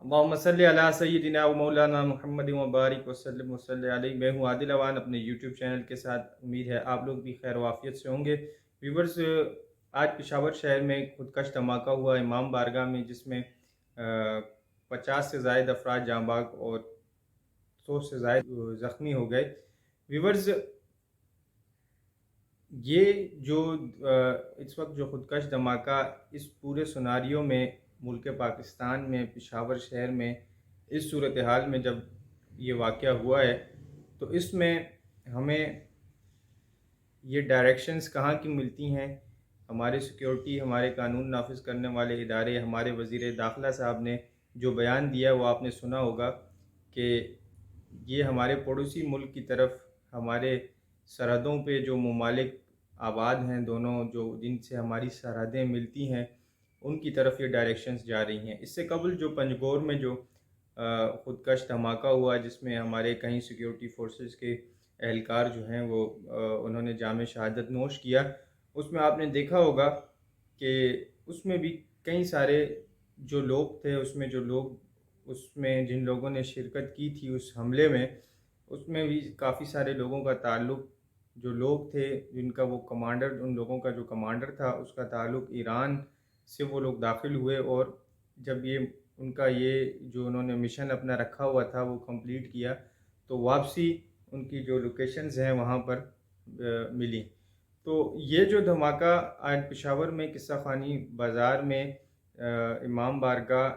अल्लाहुम्मा सल्लि अला सय्यिदिना व मौलाना मुहम्मद व बारिक वसल्लम वसल्लि अलैहि। मैं हूँ आदिल अवान अपने यूट्यूब चैनल के साथ। उम्मीद है आप लोग भी खैर वाफियत से होंगे। व्यूवर्स, आज पेशावर शहर में खुदकश धमाका हुआ इमाम बारगाह में, जिसमें 50 से ज़ायद अफराद जाँ बाग और 100 से ज़ायद ज़ख्मी हो गए। व्यूवर्स, ये जो इस वक्त जो खुदकश धमाका इस पूरे सिनेरियो में मुल्क पाकिस्तान में पेशावर शहर में इस सूरत हाल में जब ये वाक़या हुआ है, तो इसमें हमें ये डायरेक्शंस कहाँ की मिलती हैं। हमारे सिक्योरिटी, हमारे कानून नाफिज करने वाले इदारे, हमारे वज़ीर दाखिला साहब ने जो बयान दिया वो आपने सुना होगा कि ये हमारे पड़ोसी मुल्क की तरफ, हमारे सरहदों पे जो ममालिक आबाद हैं दोनों, जो जिनसे हमारी सरहदें मिलती हैं, उनकी तरफ ये डायरेक्शंस जा रही हैं। इससे कबल जो पंजगोर में जो खुदकश धमाका हुआ, जिसमें हमारे कई सिक्योरिटी फोर्सेस के एहलकार जो हैं वो उन्होंने जाम शहादत नोश किया, उसमें आपने देखा होगा कि उसमें भी कई सारे जो लोग थे, उसमें जिन लोगों ने शिरकत की थी उस हमले में, उसमें भी काफ़ी सारे लोगों का ताल्लुक़, जो लोग थे जिनका वो कमांडर, उन लोगों का जो कमांडर था उसका ताल्लुक़ ईरान से वो लोग दाखिल हुए। और जब ये उनका ये जो उन्होंने मिशन अपना रखा हुआ था वो कंप्लीट किया, तो वापसी उनकी जो लोकेशंस हैं वहाँ पर मिली। तो ये जो धमाका आज पेशावर में किस्सा खानी बाज़ार में इमाम बारगाह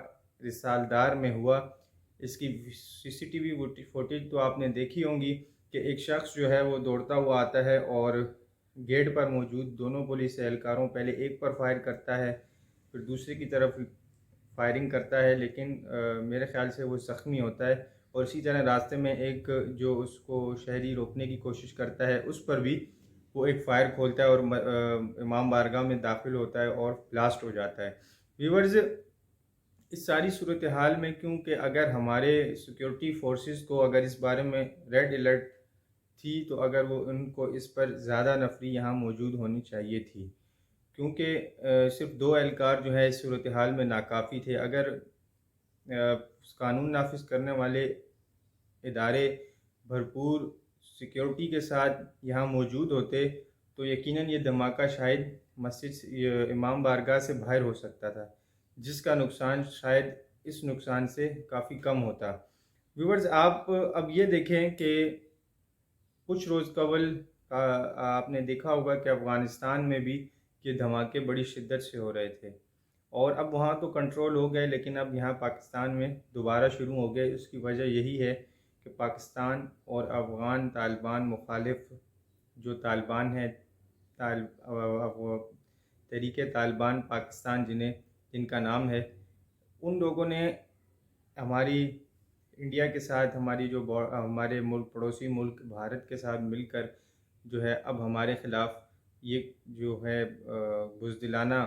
रिसालदार में हुआ, इसकी सीसीटीवी फुटेज तो आपने देखी होंगी कि एक शख्स जो है वो दौड़ता हुआ आता है और गेट पर मौजूद दोनों पुलिस एहलकारों, पहले एक पर फायर करता है फिर दूसरे की तरफ फायरिंग करता है, लेकिन मेरे ख़्याल से वो ज़ख्मी होता है। और इसी तरह रास्ते में एक जो उसको शहरी रोकने की कोशिश करता है, उस पर भी वो एक फ़ायर खोलता है और इमाम बारगाह में दाखिल होता है और ब्लास्ट हो जाता है। व्यूवर्स, इस सारी सूरत हाल में, क्योंकि अगर हमारे सिक्योरिटी फोर्सेस को अगर इस बारे में रेड अलर्ट थी, तो अगर वो उनको इस पर ज़्यादा नफरी यहाँ मौजूद होनी चाहिए थी, क्योंकि सिर्फ 2 एहलकार जो है इस सूरत हाल में नाकाफ़ी थे। अगर कानून नाफिज करने वाले इदारे भरपूर सिक्योरिटी के साथ यहाँ मौजूद होते, तो यकीनन ये धमाका शायद मस्जिद इमाम बारगाह से बाहर हो सकता था, जिसका नुकसान शायद इस नुकसान से काफ़ी कम होता। व्यूवर्स, आप अब ये देखें कि कुछ रोज़ कबल आपने देखा होगा कि अफ़गानिस्तान में भी ये धमाके बड़ी शिद्दत से हो रहे थे, और अब वहाँ तो कंट्रोल हो गए, लेकिन अब यहाँ पाकिस्तान में दोबारा शुरू हो गए। उसकी वजह यही है कि पाकिस्तान और अफ़गान तालिबान मुखालिफ जो तालिबान हैं, तहरीक तालिबान पाकिस्तान जिनका नाम है, उन लोगों ने हमारी इंडिया के साथ, हमारे मुल्क, पड़ोसी मुल्क भारत के साथ मिलकर जो है अब हमारे ख़िलाफ़ ये जो है बुज़दिलाना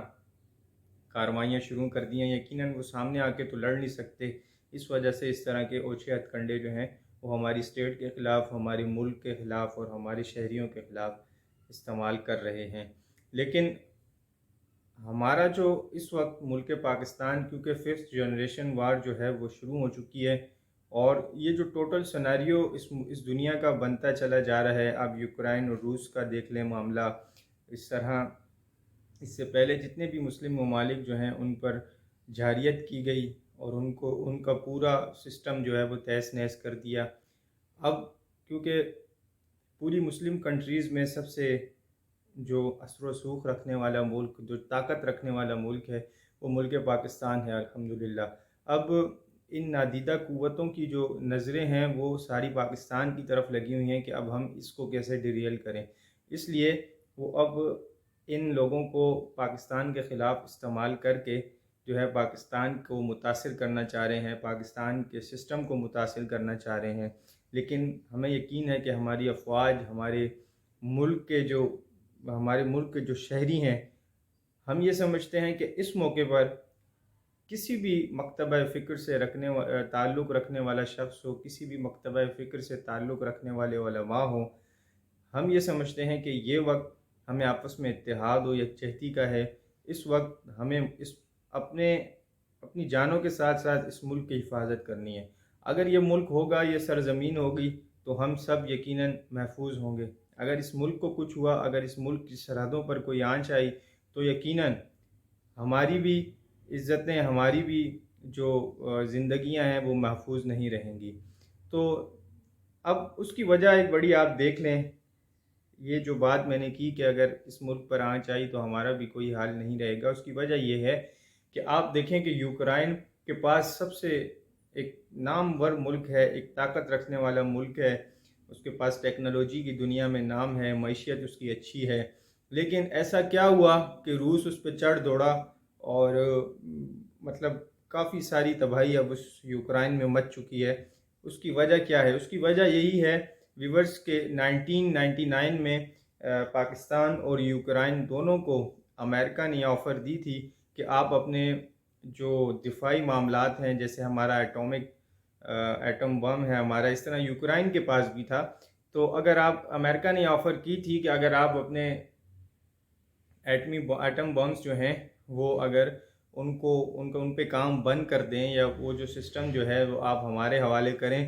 कार्रवाइयाँ शुरू कर दी हैं। यकीनन वो सामने आके तो लड़ नहीं सकते, इस वजह से इस तरह के ओछे हथकंडे जो हैं वो हमारी स्टेट के ख़िलाफ़, हमारे मुल्क के ख़िलाफ़ और हमारे शहरियों के ख़िलाफ़ इस्तेमाल कर रहे हैं। लेकिन हमारा जो इस वक्त मुल्क पाकिस्तान, क्योंकि 5th जनरेशन वार जो है वो शुरू हो चुकी है, और ये जो टोटल सिनेरियो इस दुनिया का बनता चला जा रहा है। अब यूक्रेन और रूस का देख लें मामला, इस तरह इससे पहले जितने भी मुस्लिम ममालिक जो हैं उन पर जारियत की गई और उनका पूरा सिस्टम जो है वो तहस नहस कर दिया। अब क्योंकि पूरी मुस्लिम कंट्रीज़ में सबसे जो असर व सूख रखने वाला मुल्क, जो ताकत रखने वाला मुल्क है, वो मुल्क पाकिस्तान है अल्हम्दुलिल्लाह। अब इन नादीदा क़ुव्वतों की जो नज़रें हैं वो सारी पाकिस्तान की तरफ लगी हुई हैं कि अब हम इसको कैसे डिरेल करें। इसलिए वो अब इन लोगों को पाकिस्तान के ख़िलाफ़ इस्तेमाल करके जो है पाकिस्तान को मुतासिर करना चाह रहे हैं, पाकिस्तान के सिस्टम को मुतासिर करना चाह रहे हैं। लेकिन हमें यकीन है कि हमारी अफवाज, हमारे मुल्क के जो शहरी हैं, हम ये समझते हैं कि इस मौके पर किसी भी मकतबा फ़िक्र से ताल्लुक़ रखने वाला शख्स हो, किसी भी मकतबा फ़िक्र से ताल्लुक़ रखने वाले उलमा हों, हम ये समझते हैं कि ये वक्त हमें आपस में इत्तेहाद और यकजहती का है। इस वक्त हमें इस अपने اپنی جانوں کے ساتھ ساتھ اس ملک کی حفاظت کرنی ہے۔ اگر یہ ملک ہوگا، یہ سرزمین ہوگی، تو ہم سب یقیناً محفوظ ہوں گے۔ اگر اس ملک کو کچھ ہوا، اگر اس ملک کی سرحدوں پر کوئی آنچ آئی، تو یقیناً ہماری بھی عزتیں، ہماری بھی جو زندگیاں ہیں وہ محفوظ نہیں رہیں گی۔ تو اب اس کی وجہ ایک بڑی آپ دیکھ لیں، یہ جو بات میں نے کی کہ اگر اس ملک پر آنچ آئی تو ہمارا بھی کوئی حال نہیں رہے گا، اس کی وجہ یہ ہے کہ آپ دیکھیں کہ یوکرائن کے پاس سب سے ایک نامور ملک ہے، ایک طاقت رکھنے والا ملک ہے، اس کے پاس ٹیکنالوجی کی دنیا میں نام ہے، معیشت اس کی اچھی ہے، لیکن ایسا کیا ہوا کہ روس اس پہ چڑھ دوڑا اور مطلب کافی ساری تباہی اب اس یوکرائن میں مچ چکی ہے۔ اس کی وجہ کیا ہے؟ اس کی وجہ یہی ہے ویورز کے 1999 میں پاکستان اور یوکرائن دونوں کو امریکہ نے آفر دی تھی کہ آپ اپنے جو دفاعی معاملات ہیں، جیسے ہمارا ایٹم بم ہے ہمارا، اس طرح یوکرائن کے پاس بھی تھا، تو اگر آپ امریکہ نے آفر کی تھی کہ اگر آپ اپنے ایٹم بمز جو ہیں وہ اگر ان پہ کام بند کر دیں، یا وہ جو سسٹم جو ہے وہ آپ ہمارے حوالے کریں،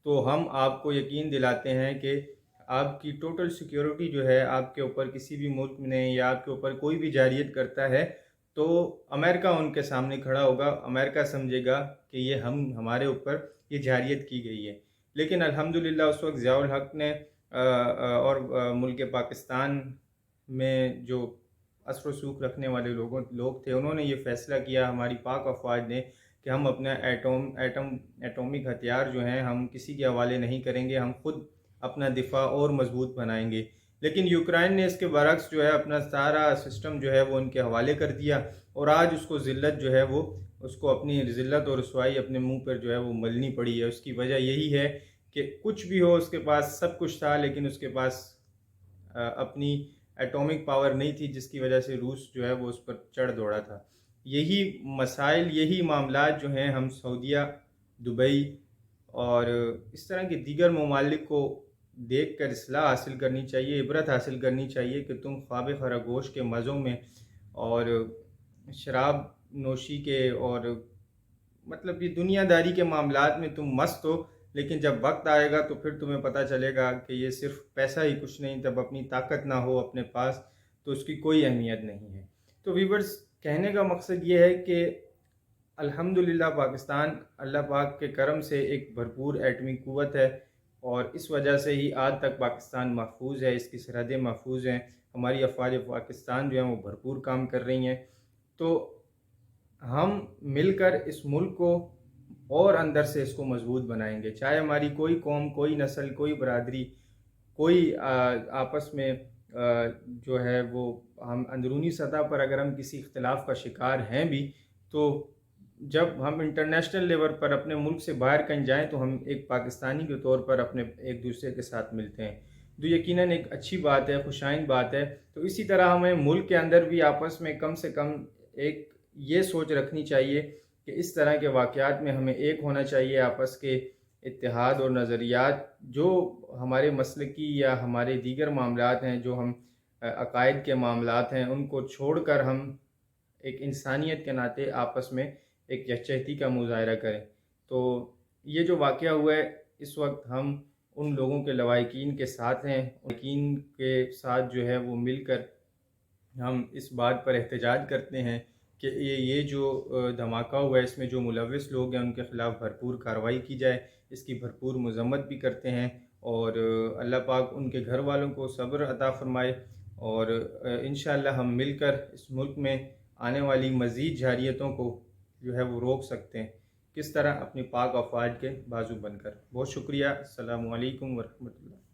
تو ہم آپ کو یقین دلاتے ہیں کہ آپ کی ٹوٹل سیکیورٹی جو ہے آپ کے اوپر کسی بھی ملک نے یا آپ کے اوپر کوئی بھی جارحیت کرتا ہے تو امریکہ ان کے سامنے کھڑا ہوگا، امریکہ سمجھے گا کہ یہ ہمارے اوپر یہ جارحیت کی گئی ہے۔ لیکن الحمدللہ اس وقت ضیاء الحق نے اور ملک پاکستان میں جو اثر و رسوخ رکھنے والے لوگ تھے، انہوں نے یہ فیصلہ کیا، ہماری پاک افواج نے، کہ ہم اپنا ایٹومک ہتھیار جو ہیں ہم کسی کے حوالے نہیں کریں گے، ہم خود اپنا دفاع اور مضبوط بنائیں گے۔ لیکن یوکرائن نے اس کے برعکس جو ہے اپنا سارا سسٹم جو ہے وہ ان کے حوالے کر دیا، اور آج اس کو ذلت جو ہے اس کو اپنی ذلت اور رسوائی اپنے منہ پر جو ہے وہ ملنی پڑی ہے۔ اس کی وجہ یہی ہے کہ کچھ بھی ہو، اس کے پاس سب کچھ تھا لیکن اس کے پاس اپنی ایٹومک پاور نہیں تھی، جس کی وجہ سے روس جو ہے وہ اس پر چڑھ دوڑا تھا۔ یہی مسائل، یہی معاملات جو ہیں ہم سعودیہ، دبئی اور اس طرح کے دیگر ممالک کو دیکھ کر اصلاح حاصل کرنی چاہیے، عبرت حاصل کرنی چاہیے کہ تم خواب خرگوش کے مزوں میں اور شراب نوشی کے اور مطلب یہ دنیا داری کے معاملات میں تم مست ہو، لیکن جب وقت آئے گا تو پھر تمہیں پتہ چلے گا کہ یہ صرف پیسہ ہی کچھ نہیں، جب اپنی طاقت نہ ہو اپنے پاس تو اس کی کوئی اہمیت نہیں ہے۔ تو ویورز، کہنے کا مقصد یہ ہے کہ الحمدللہ پاکستان اللہ پاک کے کرم سے ایک بھرپور ایٹمی قوت ہے، اور اس وجہ سے ہی آج تک پاکستان محفوظ ہے، اس کی سرحدیں محفوظ ہیں، ہماری افواج پاکستان جو ہیں وہ بھرپور کام کر رہی ہیں۔ تو ہم مل کر اس ملک کو اور اندر سے اس کو مضبوط بنائیں گے، چاہے ہماری کوئی قوم، کوئی نسل، کوئی برادری، کوئی آپس میں جو ہے وہ ہم اندرونی سطح پر اگر ہم کسی اختلاف کا شکار ہیں بھی، تو جب ہم انٹرنیشنل لیول پر اپنے ملک سے باہر کہیں جائیں تو ہم ایک پاکستانی کے طور پر اپنے ایک دوسرے کے ساتھ ملتے ہیں، جو یقیناً ایک اچھی بات ہے، خوشائند بات ہے۔ تو اسی طرح ہمیں ملک کے اندر بھی آپس میں کم سے کم ایک یہ سوچ رکھنی چاہیے کہ اس طرح کے واقعات میں ہمیں ایک ہونا چاہیے، آپس کے اتحاد اور نظریات جو ہمارے مسلکی یا ہمارے دیگر معاملات ہیں، جو ہم عقائد کے معاملات ہیں، ان کو چھوڑ کر ہم ایک انسانیت کے ناطے آپس میں ایک یکجہتی کا مظاہرہ کریں۔ تو یہ جو واقعہ ہوا ہے، اس وقت ہم ان لوگوں کے لواحقین کے ساتھ ہیں، لواحقین کے ساتھ جو ہے وہ مل کر ہم اس بات پر احتجاج کرتے ہیں کہ یہ جو دھماکہ ہوا ہے، اس میں جو ملوث لوگ ہیں ان کے خلاف بھرپور کارروائی کی جائے، اس کی بھرپور مذمت بھی کرتے ہیں، اور اللہ پاک ان کے گھر والوں کو صبر عطا فرمائے، اور انشاءاللہ ہم مل کر اس ملک میں آنے والی مزید جارحیتوں کو جو ہے وہ روک سکتے ہیں۔ کس طرح؟ اپنی پاک افواج کے بازو بن کر۔ بہت شکریہ۔ السلام علیکم ورحمۃ اللہ۔